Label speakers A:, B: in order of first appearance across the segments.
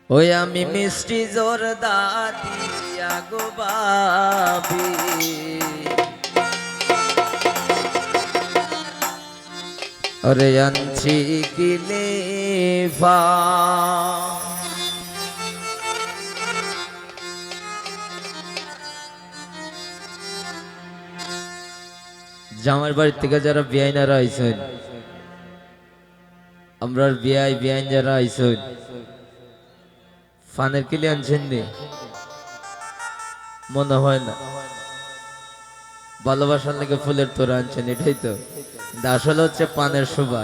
A: ওই আমি মিষ্টি জোরদা দিয়া গো বাবি ওরে আনছি কিলেফা জামার বাড়ির থেকে যারা বিয়াইনারা আইছেন আমরা বিয়াইন যারা আইছেন ফানের কিলে আনছেন নি মনে হয় না ভালোবাসার লেগে ফুলের তোরা আনছেন এটাই তো আসলে হচ্ছে পানের শোভা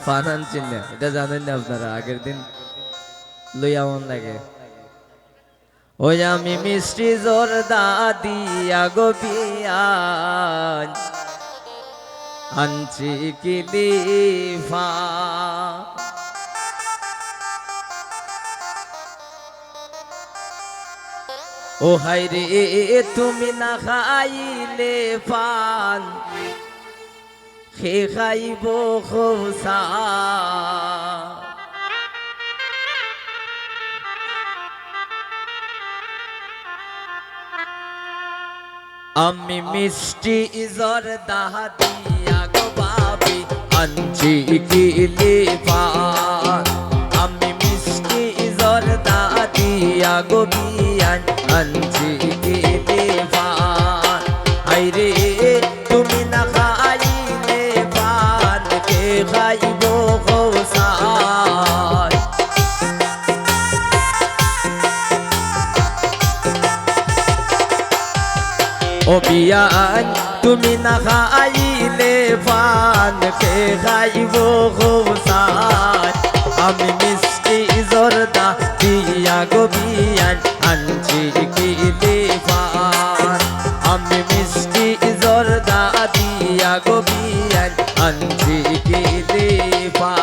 A: পান আনছেন না এটা জানেন না আপনারা আগের দিন লইয়া মন লাগে ওই আমি মিষ্টি জোরদা দিয়া গো বিয়ান আনছি কিলিফা ও হাই রে তুমি না খাইলে পান খে খাইব খোসা আমি মিষ্টি জোরদা দিয়া গো বাবি আনছি কিলিফা আমি মিষ্টি জোরদা দিয়া গো বিয়ান আনছি কিলিফা হাই রে তুমি না খাইলে পান কে খাইব খোসা ও বিয়ান তুমি না খাইলে পান কে খাইব খোসা আমি মিষ্টি জোরদা দিয়া গো বিয়ান আনছি কিলিফা আমি মিষ্টি জোরদা দিয়া গো বিয়ান আনছি কিলিফা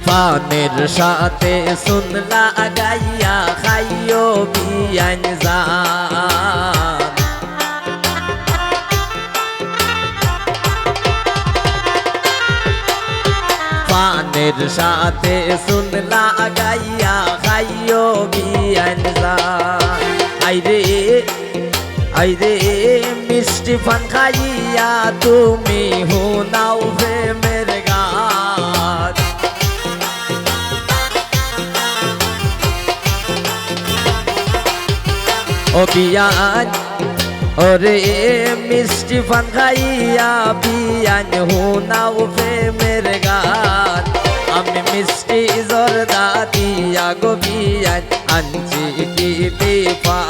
A: পানের সাথে শুনলা গাইয়া খাইও বিয়ান জান পানের সাথে শুনলা গাইয়া খাইও বিয়ান জান আইরে মিষ্টি পান খাইয়া তুমি হুনাও প্রেমের গান ও বিয়ান ওরে মিষ্টি পান খাইয়া বিয়ান হুনাও প্রেমের গান আমি মিষ্টি জোরদা দিয়া গো বিয়ান আনছি কিলিফা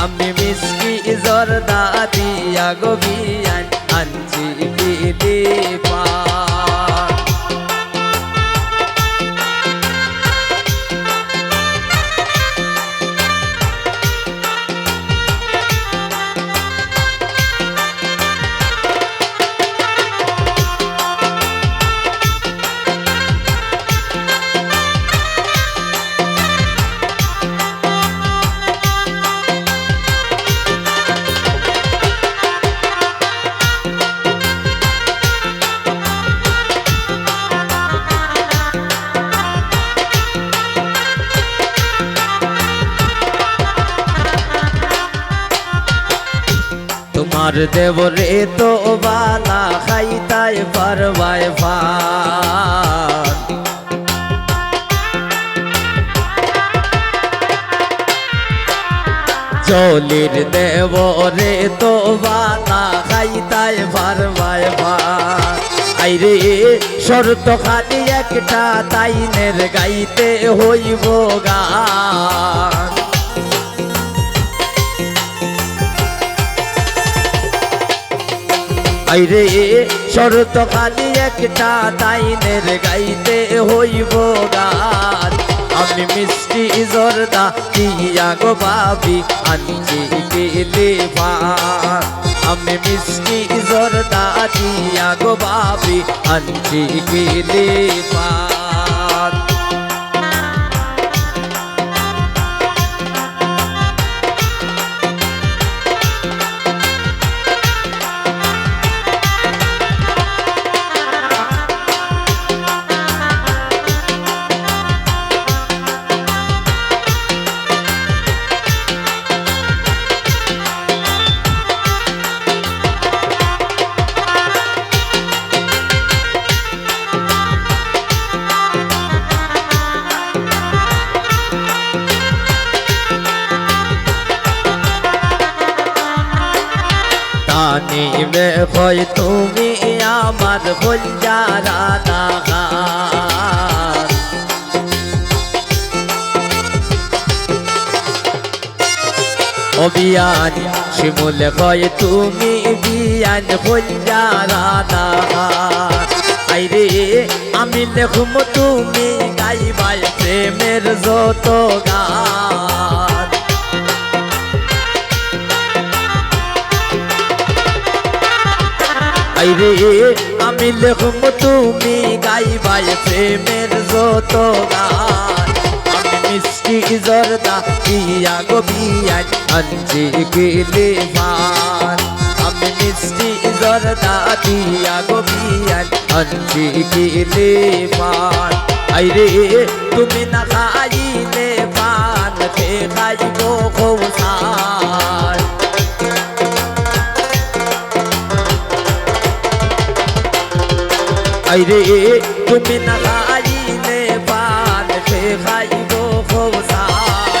A: আমি মিষ্টি জোরদা দিয়া গো বিয়ান আনছি কিলিফা তোমার দেবরে তো বালা খাইতাই পারবাই পান চলির দেবরে তো বালা খাইতাই পারবাই পান আইরে শর্ত খালি একটা তাইনের গাইতে হইব গান আইরে শরত খালি একটা তাইনের গাইতে হইব গান আমি মিষ্টি জর্দা দিয়া গো ভাবি আনছি কেলে পান আমি মিষ্টি জর্দা দিয়া গো ভাবি আনছি কেলে পান নিবে কই তুমি আমার বঞ্জারা দাগান অবিয়ান শিমুল কই তুমি বিয়ান বঞ্জারা দাগান আইরে আমি লেখুম তুমি গাইবাই প্রেমের যত গান আইরে আমি লেখুম তুমি গাইবাই প্রেমের যত গান আমি মিষ্টি জর্দা দিয়া গো বিয়ান আনছি কেলে পান আমি মিষ্টি জর্দা দিয়া গো বিয়ান আনছি কেলে পান আইরে তুমি না খাইলে পান খে খাইব কৌসার আইরে তুমি না খাইলে পান খে খাইব কৌসার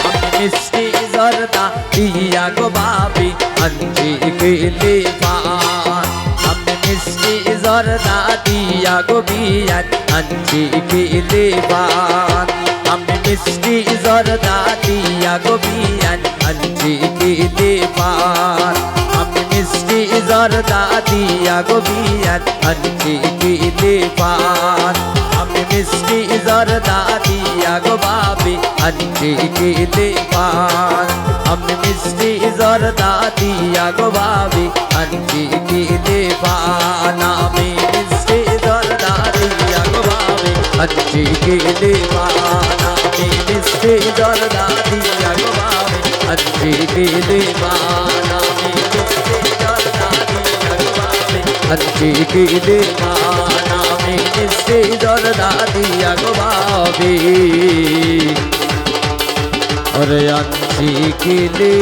A: আমি মিষ্টি জর্দা দিয়া গো ভাবি আনছি কেলে পান আমি মিষ্টি জর্দা দিয়া গো বিয়ান আনছি কেলে পান আমি মিষ্টি জর্দা দিয়া গো বিয়ান আনছি কেলে পান আমি মিষ্টি জর্দা দিয়া গো বিয়ান আনছি কেলে পান আমি মিষ্টি জর্দা দিয়া গো ভাবি আনছি কেলে পান আমি মিষ্টি জর্দা দিয়া গো ভাবি আনছি কেলে পান আমি মিষ্টি জর্দা দিয়া গো ভাবি আনছি কেলে পান আমি মিষ্টি জর্দা দিয়া গো ভাবি আনছি কেলে পান আমি মিষ্টি জর্দা দিয়া গো ভাবি আনছি কেলে পান আমি মিষ্টি জর্দা দিয়া গো ভাবি ওরে আনছি কেলে